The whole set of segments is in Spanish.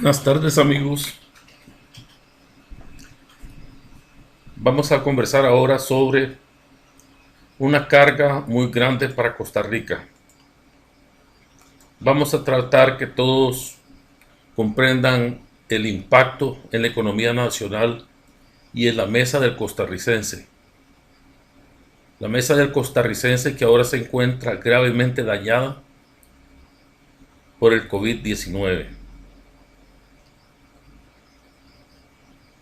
Buenas tardes, amigos. Vamos a conversar ahora sobre una carga muy grande para Costa Rica. Vamos a tratar que todos comprendan el impacto en la economía nacional y en la mesa del costarricense. La mesa del costarricense que ahora se encuentra gravemente dañada por el COVID-19.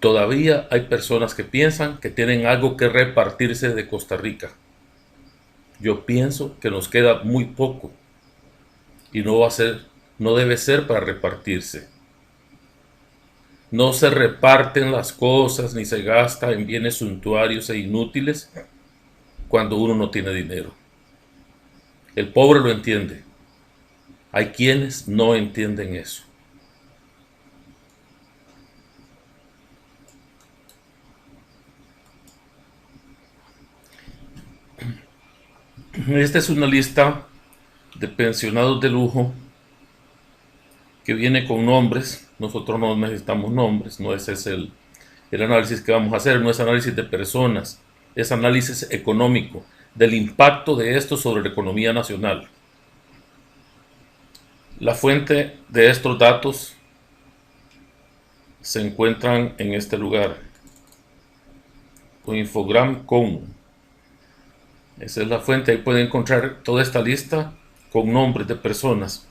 Todavía hay personas que piensan que tienen algo que repartirse de Costa Rica. Yo pienso que nos queda muy poco y no debe ser para repartirse. No se reparten las cosas ni se gasta en bienes suntuarios e inútiles cuando uno no tiene dinero. El pobre lo entiende. Hay quienes no entienden eso. Esta es una lista de pensionados de lujo que viene con nombres. Nosotros no necesitamos nombres, no ese es el análisis que vamos a hacer, no es análisis de personas, es análisis económico, del impacto de esto sobre la economía nacional. La fuente de estos datos se encuentran en este lugar, con Infogram.com. Esa es la fuente, ahí pueden encontrar toda esta lista con nombres de personas.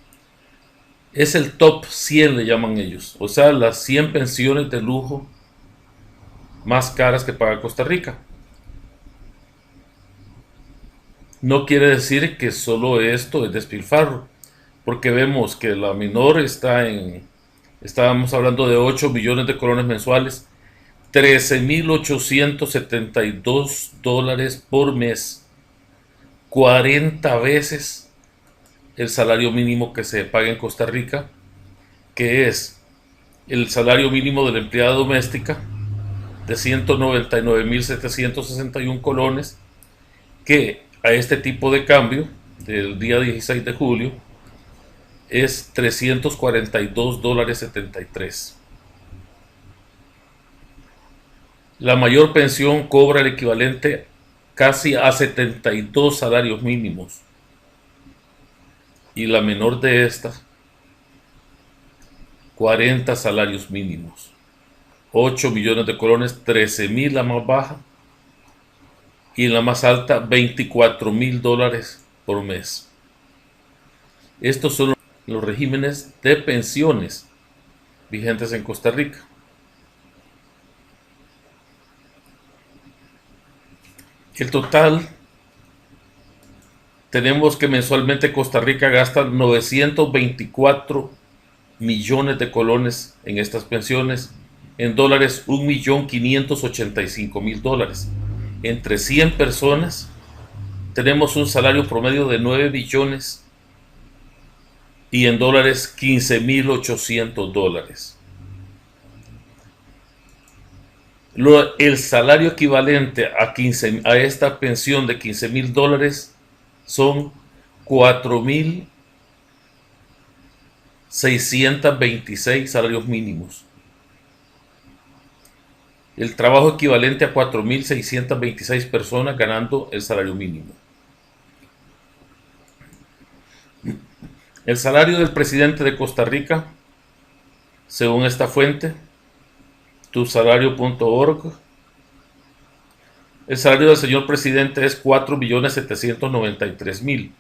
Es el top 100, le llaman ellos, o sea, las 100 pensiones de lujo más caras que paga Costa Rica. No quiere decir que solo esto es despilfarro, porque vemos que la menor estábamos hablando de 8 millones de colones mensuales, 13.872 dólares por mes, 40 veces el salario mínimo que se paga en Costa Rica, que es el salario mínimo de la empleada doméstica de 199.761 colones, que a este tipo de cambio del día 16 de julio es 342 dólares 73. La mayor pensión cobra el equivalente casi a 72 salarios mínimos. Y la menor de estas, 40 salarios mínimos. 8 millones de colones, 13.000 la más baja. Y la más alta, 24.000 dólares por mes. Estos son los regímenes de pensiones vigentes en Costa Rica. El total, tenemos que mensualmente Costa Rica gasta 924 millones de colones en estas pensiones. En dólares, 1.585.000 dólares. Entre 100 personas tenemos un salario promedio de 9 millones y en dólares 15.800 dólares. El salario equivalente a esta pensión de 15.000 dólares son 4.626 salarios mínimos. El trabajo equivalente a 4.626 personas ganando el salario mínimo. El salario del presidente de Costa Rica, según esta fuente, tusalario.org, el salario del señor presidente es 4.793.000.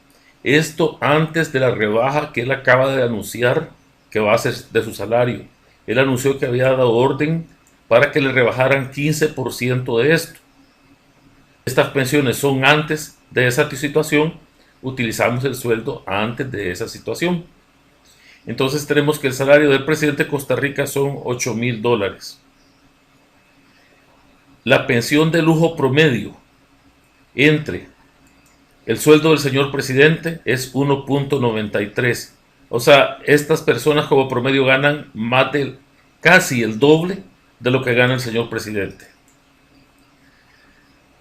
Esto antes de la rebaja que él acaba de anunciar que va a hacer de su salario. Él anunció que había dado orden para que le rebajaran 15% de esto. Estas pensiones son antes de esa situación. Utilizamos el sueldo antes de esa situación. Entonces tenemos que el salario del presidente de Costa Rica son 8.000 dólares. La pensión de lujo promedio entre el sueldo del señor presidente es 1.93. O sea, estas personas como promedio ganan más de casi el doble de lo que gana el señor presidente.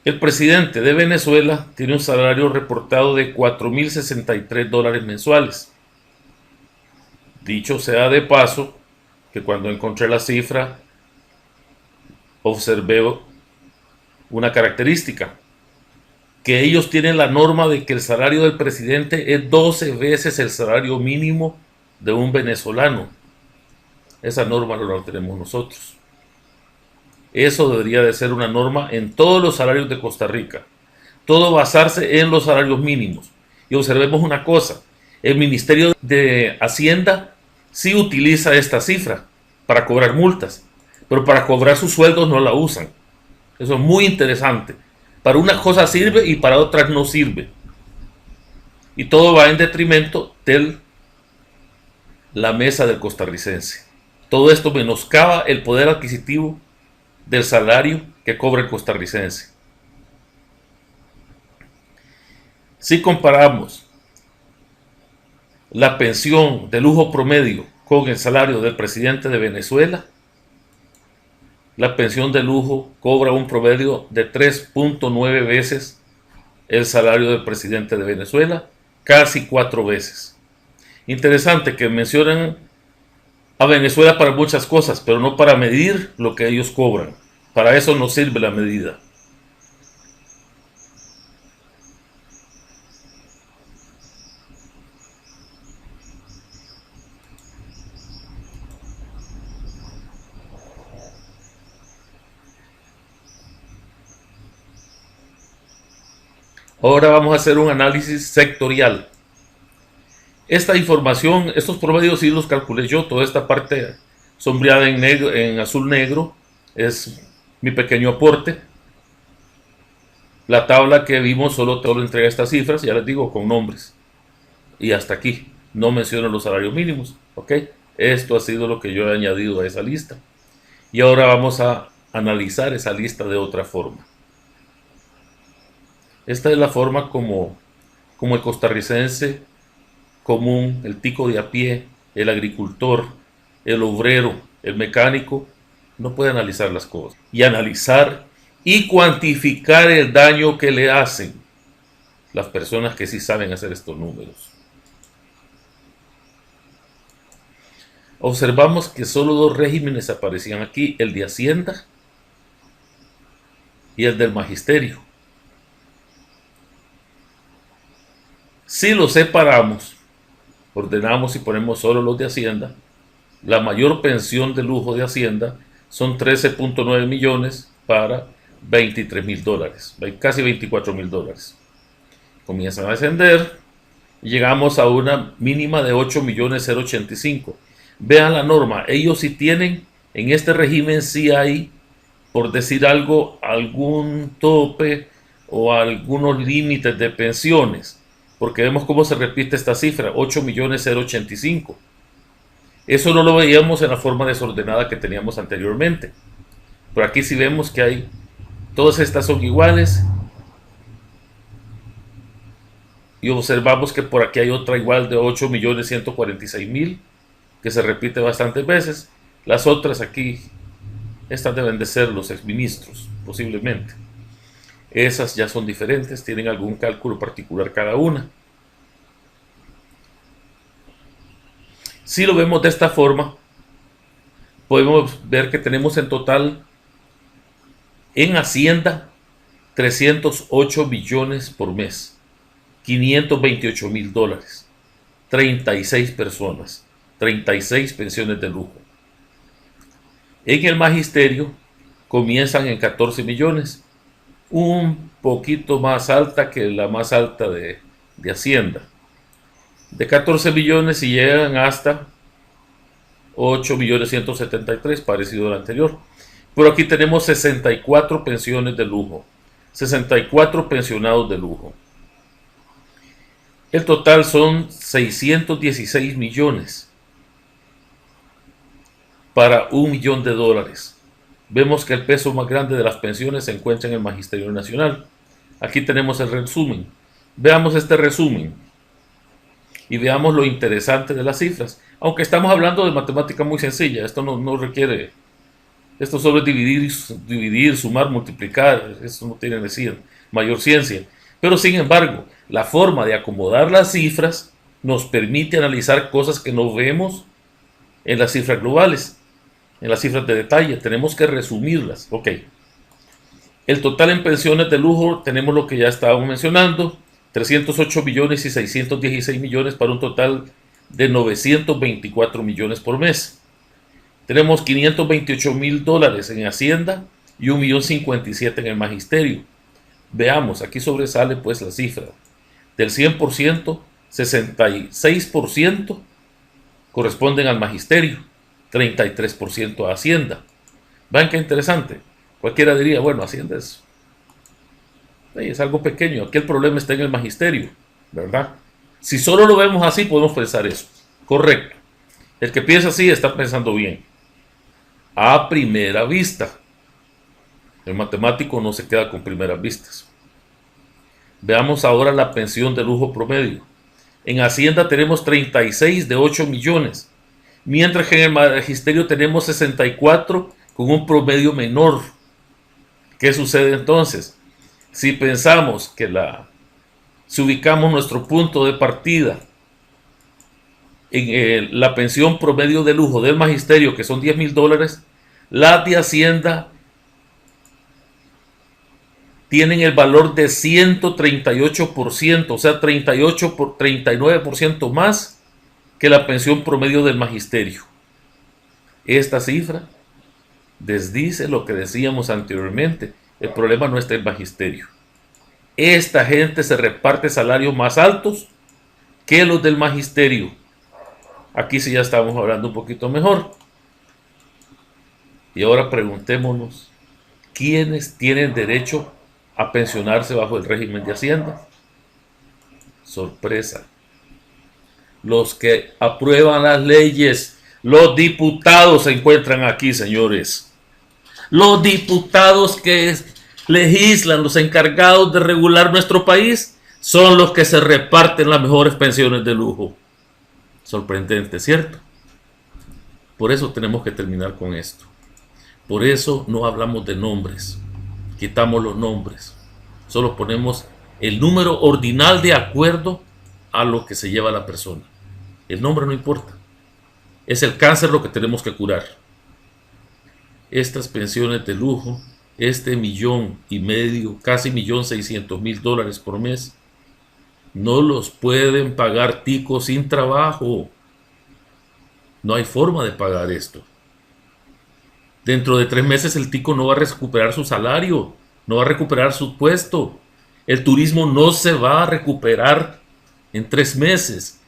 El presidente de Venezuela tiene un salario reportado de 4.063 dólares mensuales. Dicho sea de paso, que cuando encontré la cifra observé una característica, que ellos tienen la norma de que el salario del presidente es 12 veces el salario mínimo de un venezolano. Esa norma no la tenemos nosotros. Eso debería de ser una norma en todos los salarios de Costa Rica. Todo basarse en los salarios mínimos. Y observemos una cosa, el Ministerio de Hacienda sí utiliza esta cifra para cobrar multas, pero para cobrar sus sueldos no la usan. Eso es muy interesante. Para unas cosas sirve y para otras no sirve. Y todo va en detrimento de la mesa del costarricense. Todo esto menoscaba el poder adquisitivo del salario que cobra el costarricense. Si comparamos la pensión de lujo promedio con el salario del presidente de Venezuela, la pensión de lujo cobra un promedio de 3.9 veces el salario del presidente de Venezuela, casi 4 veces. Interesante que mencionen a Venezuela para muchas cosas, pero no para medir lo que ellos cobran. Para eso no sirve la medida. Ahora vamos a hacer un análisis sectorial. Esta información, estos promedios sí los calculé yo, toda esta parte sombreada en negro, en azul negro, es mi pequeño aporte. La tabla que vimos solo te lo entrega estas cifras, ya les digo, con nombres. Y hasta aquí, no menciono los salarios mínimos, ¿ok? Esto ha sido lo que yo he añadido a esa lista. Y ahora vamos a analizar esa lista de otra forma. Esta es la forma como el costarricense común, el tico de a pie, el agricultor, el obrero, el mecánico, no puede analizar las cosas. Y analizar y cuantificar el daño que le hacen las personas que sí saben hacer estos números. Observamos que solo 2 regímenes aparecían aquí, el de Hacienda y el del Magisterio. Si los separamos, ordenamos y ponemos solo los de Hacienda, la mayor pensión de lujo de Hacienda son 13.9 millones para 23 mil dólares, casi 24 mil dólares. Comienzan a descender y llegamos a una mínima de 8 millones 085. Vean la norma, ellos sí tienen, en este régimen sí hay, por decir algo, algún tope o algunos límites de pensiones. Porque vemos cómo se repite esta cifra, 8 millones 085. Eso no lo veíamos en la forma desordenada que teníamos anteriormente. Pero aquí sí vemos que hay, todas estas son iguales. Y observamos que por aquí hay otra igual de 8 millones 146 mil, que se repite bastantes veces. Las otras aquí, estas deben de ser los exministros, posiblemente. Esas ya son diferentes, tienen algún cálculo particular cada una. Si lo vemos de esta forma, podemos ver que tenemos en total en Hacienda 308 billones por mes, 528 mil dólares, 36 personas, 36 pensiones de lujo. En el Magisterio comienzan en 14 millones, un poquito más alta que la más alta de Hacienda. De 14 millones y llegan hasta 8 millones 173, parecido al anterior. Pero aquí tenemos 64 pensiones de lujo, 64 pensionados de lujo. El total son 616 millones para 1 millón de dólares. Vemos que el peso más grande de las pensiones se encuentra en el Magisterio Nacional. Aquí tenemos el resumen. Veamos este resumen y veamos lo interesante de las cifras. Aunque estamos hablando de matemática muy sencilla, esto no requiere, esto solo es dividir, sumar, multiplicar, eso no tiene decir mayor ciencia. Pero sin embargo, la forma de acomodar las cifras nos permite analizar cosas que no vemos en las cifras globales. en las cifras de detalle, tenemos que resumirlas. Ok. El total en pensiones de lujo tenemos lo que ya estábamos mencionando, 308 millones y 616 millones para un total de 924 millones por mes. Tenemos 528 mil dólares en Hacienda y 1.057.000 en el Magisterio. Veamos, aquí sobresale pues la cifra. Del 100%, 66% corresponden al Magisterio, 33% a Hacienda. Vean qué interesante. Cualquiera diría, bueno, Hacienda es algo pequeño, aquí el problema está en el Magisterio, ¿verdad? Si solo lo vemos así, podemos pensar eso. Correcto. El que piensa así está pensando bien. A primera vista. El matemático no se queda con primeras vistas. Veamos ahora la pensión de lujo promedio. En Hacienda tenemos 36 de 8 millones, mientras que en el Magisterio tenemos 64 con un promedio menor. ¿Qué sucede entonces? Si pensamos que si ubicamos nuestro punto de partida en la pensión promedio de lujo del Magisterio, que son 10.000 dólares, las de Hacienda tienen el valor de 138%, o sea, 39% más que la pensión promedio del Magisterio. Esta cifra desdice lo que decíamos anteriormente. El problema no está en el Magisterio. Esta gente se reparte salarios más altos que los del Magisterio. Aquí sí ya estamos hablando un poquito mejor. Y ahora preguntémonos, ¿quiénes tienen derecho a pensionarse bajo el régimen de Hacienda? Sorpresa. Los que aprueban las leyes, los diputados se encuentran aquí, señores. Los diputados que legislan, los encargados de regular nuestro país, son los que se reparten las mejores pensiones de lujo. Sorprendente, ¿cierto? Por eso tenemos que terminar con esto. Por eso no hablamos de nombres. Quitamos los nombres. Solo ponemos el número ordinal de acuerdo a lo que se lleva la persona. El nombre no importa. Es el cáncer lo que tenemos que curar. Estas pensiones de lujo, este 1,5 millones, casi 1.600.000 dólares por mes, no los pueden pagar ticos sin trabajo. No hay forma de pagar esto. Dentro de 3 meses el tico no va a recuperar su salario, no va a recuperar su puesto. El turismo no se va a recuperar en 3 meses.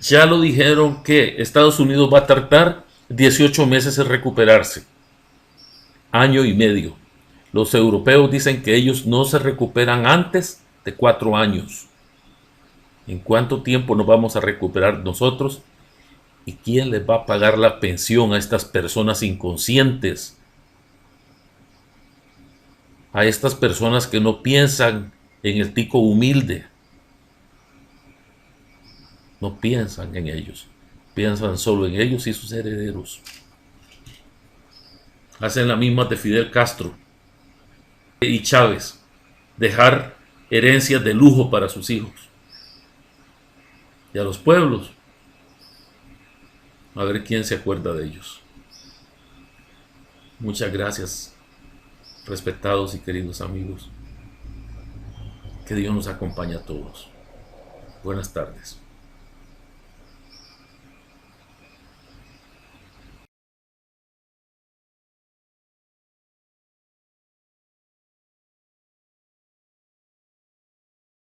Ya lo dijeron que Estados Unidos va a tardar 18 meses en recuperarse. Año y medio. Los europeos dicen que ellos no se recuperan antes de 4 años. ¿En cuánto tiempo nos vamos a recuperar nosotros? ¿Y quién les va a pagar la pensión a estas personas inconscientes? A estas personas que no piensan en el tico humilde. No piensan en ellos. Piensan solo en ellos y sus herederos. Hacen la misma de Fidel Castro y Chávez. Dejar herencias de lujo para sus hijos. Y a los pueblos, a ver quién se acuerda de ellos. Muchas gracias, respetados y queridos amigos. Que Dios nos acompañe a todos. Buenas tardes.